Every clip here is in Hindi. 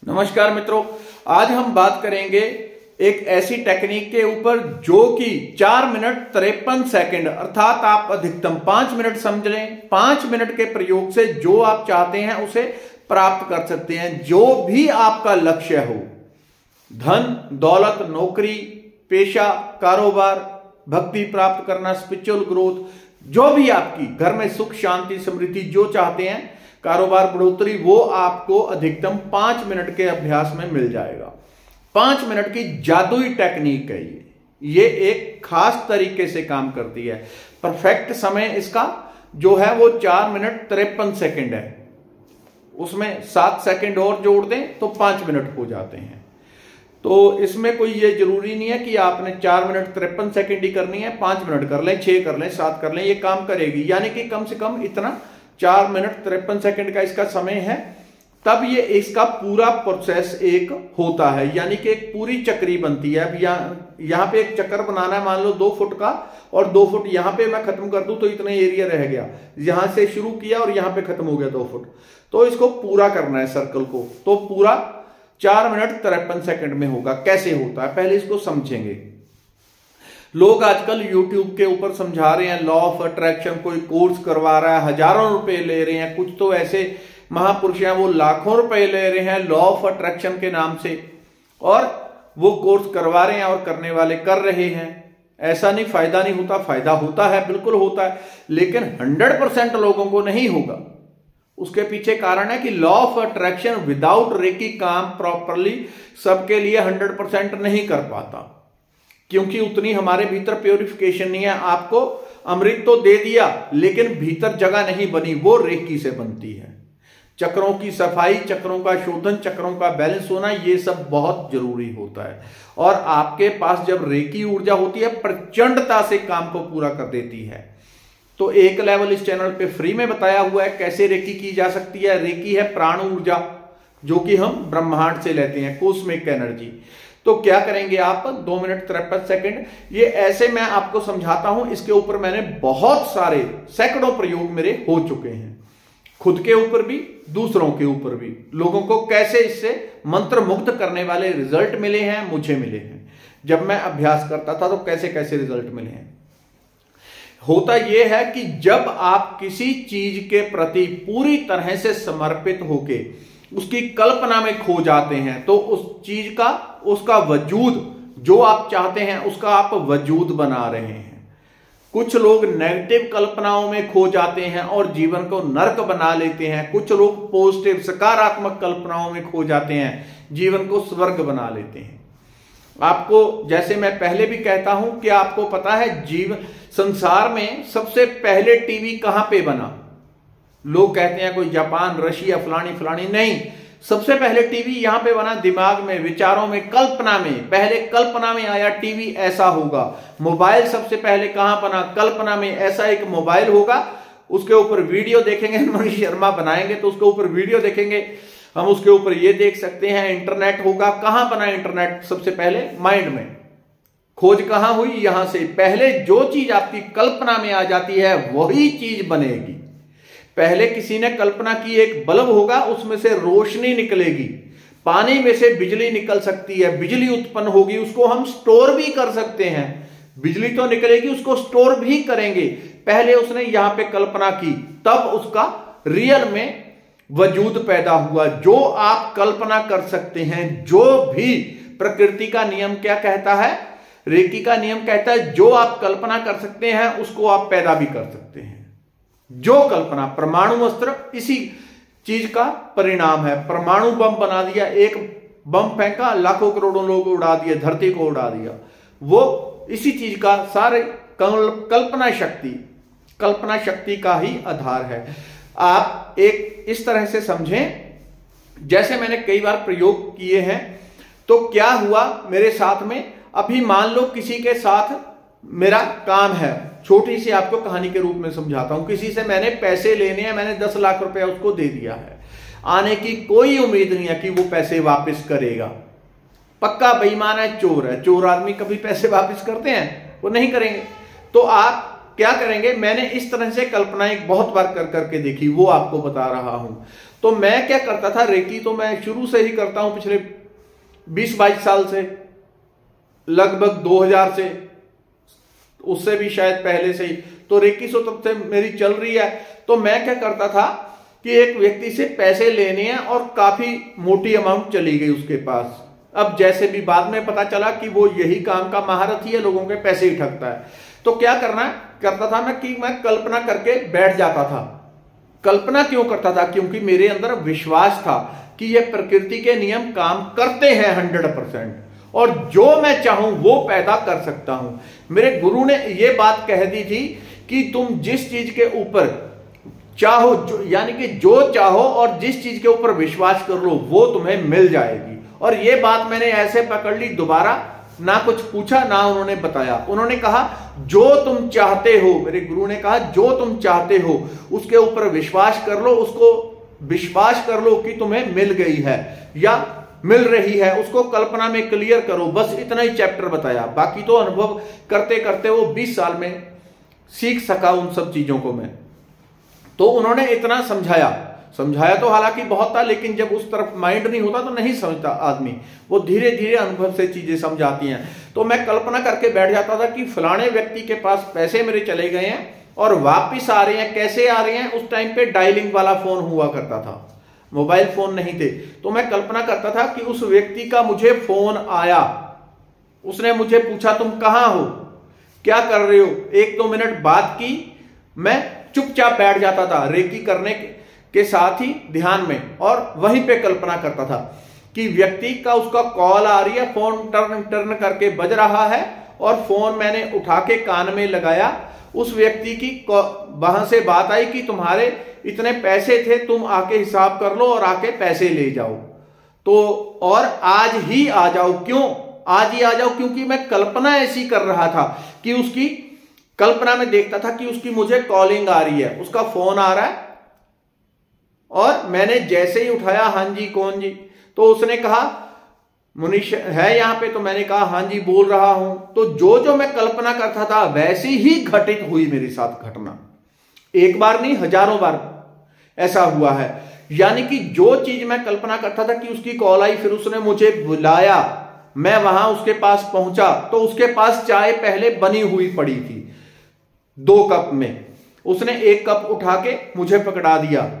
नमस्कार मित्रों, आज हम बात करेंगे एक ऐसी टेक्निक के ऊपर जो कि 4 मिनट 53 सेकंड अर्थात आप अधिकतम 5 मिनट समझ लें। 5 मिनट के प्रयोग से जो आप चाहते हैं उसे प्राप्त कर सकते हैं। जो भी आपका लक्ष्य हो, धन, दौलत, नौकरी, पेशा, कारोबार, भक्ति प्राप्त करना, स्पिरिचुअल ग्रोथ, जो भी आपकी घर में सुख शांति समृद्धि जो चाहते हैं, कारोबार बढ़ोतरी, वो आपको अधिकतम 5 मिनट के अभ्यास में मिल जाएगा। 5 मिनट की जादुई टेक्निक है ये एक खास तरीके से काम करती है। परफेक्ट समय इसका जो है वो 4 मिनट 53 सेकंड है। उसमें 7 सेकंड और जोड़ दें तो 5 मिनट हो जाते हैं। तो इसमें कोई ये जरूरी नहीं है कि आपने 4 मिनट 53 सेकंड ही करनी है। 5 मिनट कर लें, 6 कर लें, 7 कर लें, ये काम करेगी। यानी कि कम से कम इतना 4 मिनट 53 सेकंड का इसका समय है, तब ये इसका पूरा प्रोसेस एक होता है। यानी कि एक पूरी चक्री बनती है। अब यहाँ पे एक चक्कर बनाना है, मान लो 2 फुट का, और 2 फुट यहां पे मैं खत्म कर दूं तो इतना एरिया रह गया। यहां से शुरू किया और यहां पे खत्म हो गया 2 फुट। तो इसको पूरा करना है सर्कल को, तो पूरा 4 मिनट 53 सेकंड में होगा। कैसे होता है पहले इसको समझेंगे। लोग आजकल YouTube के ऊपर समझा रहे हैं, लॉ ऑफ अट्रैक्शन, कोई कोर्स करवा रहा है, हजारों रुपए ले रहे हैं। कुछ तो ऐसे महापुरुष हैं वो लाखों रुपए ले रहे हैं लॉ ऑफ अट्रैक्शन के नाम से, और वो कोर्स करवा रहे हैं और करने वाले कर रहे हैं। ऐसा नहीं फायदा नहीं होता, फायदा होता है, बिल्कुल होता है, लेकिन 100% लोगों को नहीं होगा। उसके पीछे कारण है कि law of attraction without reiki काम प्रॉपरली सबके लिए 100% नहीं कर पाता, क्योंकि उतनी हमारे भीतर प्योरिफिकेशन नहीं है। आपको अमृत तो दे दिया, लेकिन भीतर जगह नहीं बनी, वो रेकी से बनती है। चक्रों की सफाई, चक्रों का शोधन, चक्रों का बैलेंस होना, ये सब बहुत जरूरी होता है। और आपके पास जब रेकी ऊर्जा होती है, प्रचंडता से काम को पूरा कर देती है। तो एक लेवल इस चैनल पे फ्री में बताया हुआ है कैसे रेकी की जा सकती है। रेकी है प्राण ऊर्जा, जो कि हम ब्रह्मांड से लेते हैं, कॉस्मिक एनर्जी। तो क्या करेंगे आप, 2 मिनट 53 सेकंड, ये ऐसे मैं आपको समझाता हूं। इसके ऊपर मैंने बहुत सारे सैकड़ों प्रयोग मेरे हो चुके हैं, खुद के ऊपर भी, दूसरों के ऊपर भी। लोगों को कैसे इससे मंत्र मुग्ध करने वाले रिजल्ट मिले हैं, मुझे मिले हैं। जब मैं अभ्यास करता था तो कैसे कैसे रिजल्ट मिले हैं। होता यह है कि जब आप किसी चीज के प्रति पूरी तरह से समर्पित होके उसकी कल्पना में खो जाते हैं, तो उस चीज का, उसका वजूद, जो आप चाहते हैं उसका आप वजूद बना रहे हैं। कुछ लोग नेगेटिव कल्पनाओं में खो जाते हैं और जीवन को नर्क बना लेते हैं। कुछ लोग पॉजिटिव सकारात्मक कल्पनाओं में खो जाते हैं, जीवन को स्वर्ग बना लेते हैं। आपको, जैसे मैं पहले भी कहता हूं कि आपको पता है जीवन संसार में सबसे पहले टीवी कहां पे बना? लोग कहते हैं कोई जापान, रशिया, फलानी फलानी, नहीं। सबसे पहले टीवी यहां पे बना, दिमाग में, विचारों में, कल्पना में। पहले कल्पना में आया टीवी ऐसा होगा। मोबाइल सबसे पहले कहां बना? कल्पना में, ऐसा एक मोबाइल होगा, उसके ऊपर वीडियो देखेंगे, मनीष शर्मा बनाएंगे तो उसके ऊपर वीडियो देखेंगे, हम उसके ऊपर ये देख सकते हैं। इंटरनेट होगा, कहां बना इंटरनेट? सबसे पहले माइंड में। खोज कहां हुई? यहां से। पहले जो चीज आपकी कल्पना में आ जाती है वही चीज बनेगी। पहले किसी ने कल्पना की एक बल्ब होगा, उसमें से रोशनी निकलेगी। पानी में से बिजली निकल सकती है, बिजली उत्पन्न होगी, उसको हम स्टोर भी कर सकते हैं। बिजली तो निकलेगी, उसको स्टोर भी करेंगे। पहले उसने यहां पे कल्पना की, तब उसका रियल में वजूद पैदा हुआ। जो आप कल्पना कर सकते हैं, जो भी प्रकृति का नियम क्या कहता है, रेकी का नियम कहता है, जो आप कल्पना कर सकते हैं उसको आप पैदा भी कर सकते हैं। जो कल्पना, परमाणु अस्त्र इसी चीज का परिणाम है। परमाणु बम बना दिया, एक बम फेंका, लाखों करोड़ों लोग उड़ा दिए, धरती को उड़ा दिया। वो इसी चीज का सारे कल्पना शक्ति का ही आधार है। आप एक इस तरह से समझें, जैसे मैंने कई बार प्रयोग किए हैं। तो क्या हुआ मेरे साथ में, अभी मान लो किसी के साथ मेरा काम है, छोटी सी आपको कहानी के रूप में समझाता हूं। किसी से मैंने पैसे लेने हैं, मैंने 10 लाख रुपया उसको दे दिया है। आने की कोई उम्मीद नहीं है कि वो पैसे वापस करेगा। पक्का बेईमान है, चोर है। चोर आदमी कभी पैसे वापस करते हैं? वो नहीं करेंगे। तो आप क्या करेंगे? मैंने इस तरह से कल्पना एक बहुत बार कर करके देखी, वो आपको बता रहा हूं। तो मैं क्या करता था, रेकी तो मैं शुरू से ही करता हूं, पिछले 20-22 साल से, लगभग 2000 से, उससे भी शायद पहले से ही, तो रेकी सो तब से मेरी चल रही है। तो मैं क्या करता था कि एक व्यक्ति से पैसे लेने हैं और काफी मोटी अमाउंट चली गई उसके पास। अब जैसे भी बाद में पता चला कि वो यही काम का महारथी है, लोगों के पैसे ही ठगता है। तो क्या करता था मैं कि मैं कल्पना करके बैठ जाता था। कल्पना क्यों करता था? क्योंकि मेरे अंदर विश्वास था कि ये प्रकृति के नियम काम करते हैं 100%, और जो मैं चाहूं वो पैदा कर सकता हूं। मेरे गुरु ने ये बात कह दी थी कि तुम जिस चीज के ऊपर चाहो, यानी कि जो चाहो और जिस चीज के ऊपर विश्वास कर लो वो तुम्हें मिल जाएगी। और ये बात मैंने ऐसे पकड़ ली, दोबारा ना कुछ पूछा ना उन्होंने बताया। उन्होंने कहा जो तुम चाहते हो, मेरे गुरु ने कहा जो तुम चाहते हो उसके ऊपर विश्वास कर लो, उसको विश्वास कर लो कि तुम्हें मिल गई है या मिल रही है, उसको कल्पना में क्लियर करो। बस इतना ही चैप्टर बताया, बाकी तो अनुभव करते करते वो 20 साल में सीख सका उन सब चीजों को मैं। तो उन्होंने इतना समझाया तो हालांकि बहुत था, लेकिन जब उस तरफ माइंड नहीं होता तो नहीं समझता आदमी, वो धीरे धीरे अनुभव से चीजें समझाती हैं। तो मैं कल्पना करके बैठ जाता था कि फलाने व्यक्ति के पास पैसे मेरे चले गए हैं और वापिस आ रहे हैं। कैसे आ रहे हैं? उस टाइम पे डायलिंग वाला फोन हुआ करता था, मोबाइल फोन नहीं थे। तो मैं कल्पना करता था कि उस व्यक्ति का मुझे फोन आया, उसने मुझे पूछा तुम कहां हो, क्या कर रहे हो, 1-2 मिनट बात की, मैं चुपचाप बैठ जाता था रेकी करने के साथ ही ध्यान में, और वहीं पे कल्पना करता था कि व्यक्ति का उसका कॉल आ रही है, फोन टर्न करके बज रहा है और फोन मैंने उठा के कान में लगाया। उस व्यक्ति की वहां से बात आई कि तुम्हारे इतने पैसे थे, तुम आके हिसाब कर लो और आके पैसे ले जाओ। तो और आज ही आ जाओ। क्यों आज ही आ जाओ? क्योंकि मैं कल्पना ऐसी कर रहा था कि उसकी कल्पना में देखता था कि उसकी मुझे कॉलिंग आ रही है, उसका फोन आ रहा है, और मैंने जैसे ही उठाया, हां जी कौन जी, तो उसने कहा मुनीश है यहां पे, तो मैंने कहा हां जी बोल रहा हूं। तो जो मैं कल्पना करता था वैसी ही घटित हुई मेरे साथ घटना। एक बार नहीं, हजारों बार ऐसा हुआ है। यानी कि जो चीज मैं कल्पना करता था कि उसकी कॉल आई, फिर उसने मुझे बुलाया, मैं वहां उसके पास पहुंचा तो उसके पास चाय पहले बनी हुई पड़ी थी 2 कप में, उसने 1 कप उठा के मुझे पकड़ा दिया।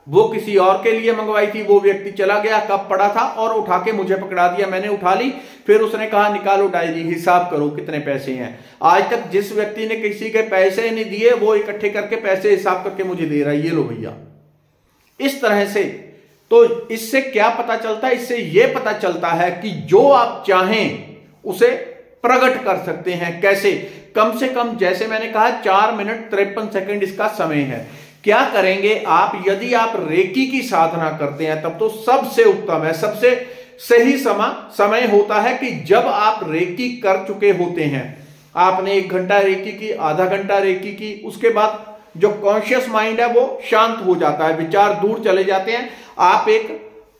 वो किसी और के लिए मंगवाई थी, वो व्यक्ति चला गया, कप पड़ा था और उठा के मुझे पकड़ा दिया। मैंने उठा ली, फिर उसने कहा निकालो डायरी, हिसाब करो कितने पैसे हैं। आज तक जिस व्यक्ति ने किसी के पैसे नहीं दिए वो इकट्ठे करके पैसे हिसाब करके मुझे दे रहा है, ये लो भैया। इस तरह से तो इससे क्या पता चलता है? इससे यह पता चलता है कि जो आप चाहें उसे प्रकट कर सकते हैं। कैसे? कम से कम, जैसे मैंने कहा 4 मिनट 53 सेकंड इसका समय है। क्या करेंगे आप? यदि आप रेकी की साधना करते हैं तब तो सबसे उत्तम है, सबसे सही समय होता है कि जब आप रेकी कर चुके होते हैं। आपने 1 घंटा रेकी की, आधा घंटा रेकी की, उसके बाद जो कॉन्शियस माइंड है वो शांत हो जाता है, विचार दूर चले जाते हैं, आप एक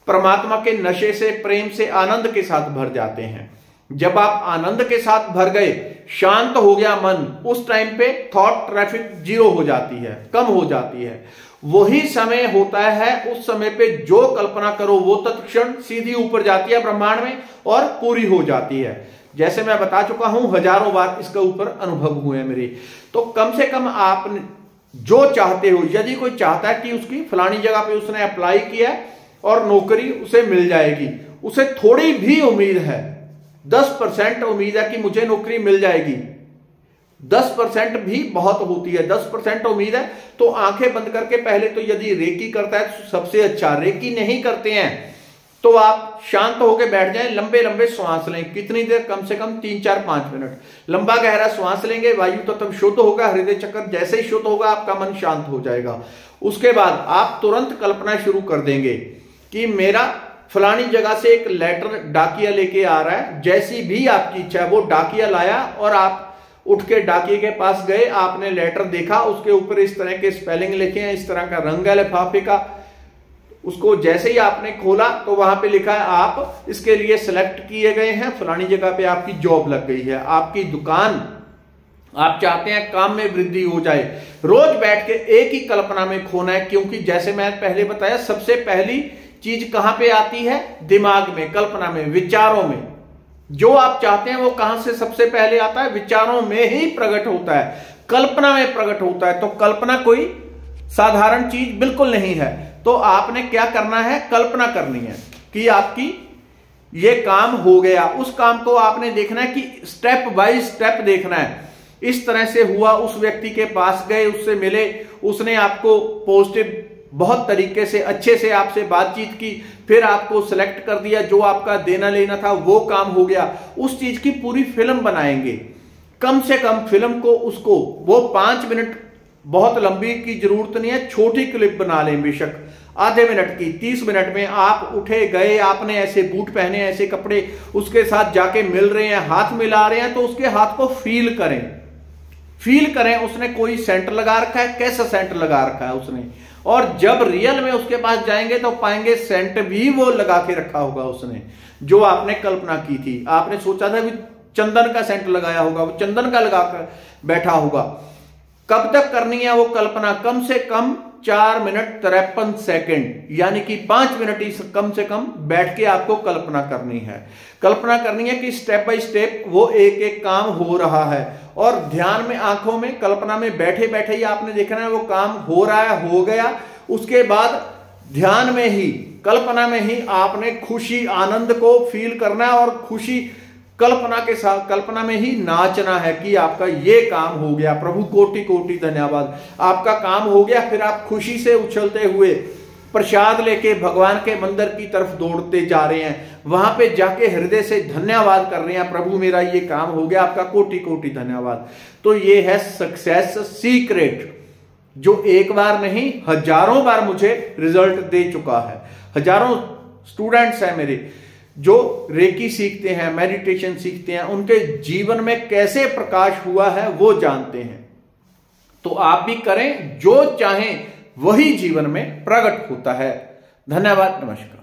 परमात्मा के नशे से, प्रेम से, आनंद के साथ भर जाते हैं। जब आप आनंद के साथ भर गए, शांत हो गया मन, उस टाइम पे थॉट ट्रैफिक 0 हो जाती है, कम हो जाती है। वही समय होता है, उस समय पे जो कल्पना करो वो तत्क्षण सीधी ऊपर जाती है ब्रह्मांड में और पूरी हो जाती है। जैसे मैं बता चुका हूं, हजारों बार इसके ऊपर अनुभव हुए मेरे। तो कम से कम आप जो चाहते हो, यदि कोई चाहता है कि उसकी फलानी जगह पे उसने अप्लाई किया और नौकरी उसे मिल जाएगी, उसे थोड़ी भी उम्मीद है, 10% उम्मीद है कि मुझे नौकरी मिल जाएगी, 10% भी बहुत होती है। 10% उम्मीद है तो आंखें बंद करके पहले तो यदि रेकी करता है तो सबसे अच्छा। रेकी नहीं करते हैं तो आप शांत होकर बैठ जाएं, लंबे लंबे श्वास लें। कितनी देर? कम से कम 3, 4, 5 मिनट लंबा गहरा श्वास लेंगे, वायु तत्व शुद्ध होगा, हृदय चक्र जैसे ही शुद्ध होगा आपका मन शांत हो जाएगा। उसके बाद आप तुरंत कल्पना शुरू कर देंगे कि मेरा फलानी जगह से एक लेटर डाकिया लेके आ रहा है, जैसी भी आपकी इच्छा है। वो डाकिया लाया और आप उठ के डाकिये के पास गए, आपने लेटर देखा, उसके ऊपर इस तरह के स्पेलिंग लिखे हैं, इस तरह का रंग है लिफाफे का। उसको जैसे ही आपने खोला तो वहां पे लिखा है आप इसके लिए सिलेक्ट किए गए हैं, फलानी जगह पे आपकी जॉब लग गई है, आपकी दुकान आप चाहते हैं काम में वृद्धि हो जाए, रोज बैठ के एक ही कल्पना में खोना है, क्योंकि जैसे मैं पहले बताया सबसे पहली चीज कहां पे आती है? दिमाग में, कल्पना में, विचारों में। जो आप चाहते हैं वो कहां से सबसे पहले आता है? विचारों में ही प्रकट होता है, कल्पना में प्रकट होता है। तो कल्पना कोई साधारण चीज बिल्कुल नहीं है। तो आपने क्या करना है? कल्पना करनी है कि आपकी ये काम हो गया। उस काम को आपने देखना है कि स्टेप बाय स्टेप देखना है। इस तरह से हुआ, उस व्यक्ति के पास गए, उससे मिले, उसने आपको पॉजिटिव बहुत तरीके से अच्छे से आपसे बातचीत की, फिर आपको सिलेक्ट कर दिया, जो आपका देना लेना था वो काम हो गया। उस चीज की पूरी फिल्म बनाएंगे। कम से कम फिल्म को उसको वो 5 मिनट, बहुत लंबी की जरूरत नहीं है, छोटी क्लिप बना लें, बेशक आधे मिनट की, 30 मिनट में आप उठे गए, आपने ऐसे बूट पहने, ऐसे कपड़े, उसके साथ जाके मिल रहे हैं, हाथ मिला रहे हैं, तो उसके हाथ को फील करें, फील करें उसने कोई सेंटर लगा रखा है, कैसा सेंटर लगा रखा है उसने। और जब रियल में उसके पास जाएंगे तो पाएंगे सेंट भी वो लगा के रखा होगा उसने, जो आपने कल्पना की थी। आपने सोचा था भी चंदन का सेंट लगाया होगा, वो चंदन का लगाकर बैठा होगा। कब तक करनी है वो कल्पना? कम से कम 4 मिनट 53 सेकंड, यानी कि 5 मिनट ही कम से कम बैठ के आपको कल्पना करनी है। कल्पना करनी है कि स्टेप बाय स्टेप वो एक एक काम हो रहा है, और ध्यान में, आंखों में, कल्पना में बैठे बैठे ही आपने देखना है वो काम हो रहा है, हो गया। उसके बाद ध्यान में ही, कल्पना में ही आपने खुशी, आनंद को फील करना है, और खुशी कल्पना के साथ, कल्पना में ही नाचना है कि आपका ये काम हो गया। प्रभु कोटि कोटि धन्यवाद, आपका काम हो गया। फिर आप खुशी से उछलते हुए प्रसाद लेके भगवान के मंदिर की तरफ दौड़ते जा रहे हैं, वहां पे जाके हृदय से धन्यवाद कर रहे हैं, प्रभु मेरा ये काम हो गया, आपका कोटि कोटि धन्यवाद। तो ये है सक्सेस सीक्रेट, जो एक बार नहीं हजारों बार मुझे रिजल्ट दे चुका है। हजारों स्टूडेंट्स हैं मेरे जो रेकी सीखते हैं, मेडिटेशन सीखते हैं, उनके जीवन में कैसे प्रकाश हुआ है वो जानते हैं। तो आप भी करें, जो चाहें वही जीवन में प्रकट होता है। धन्यवाद, नमस्कार।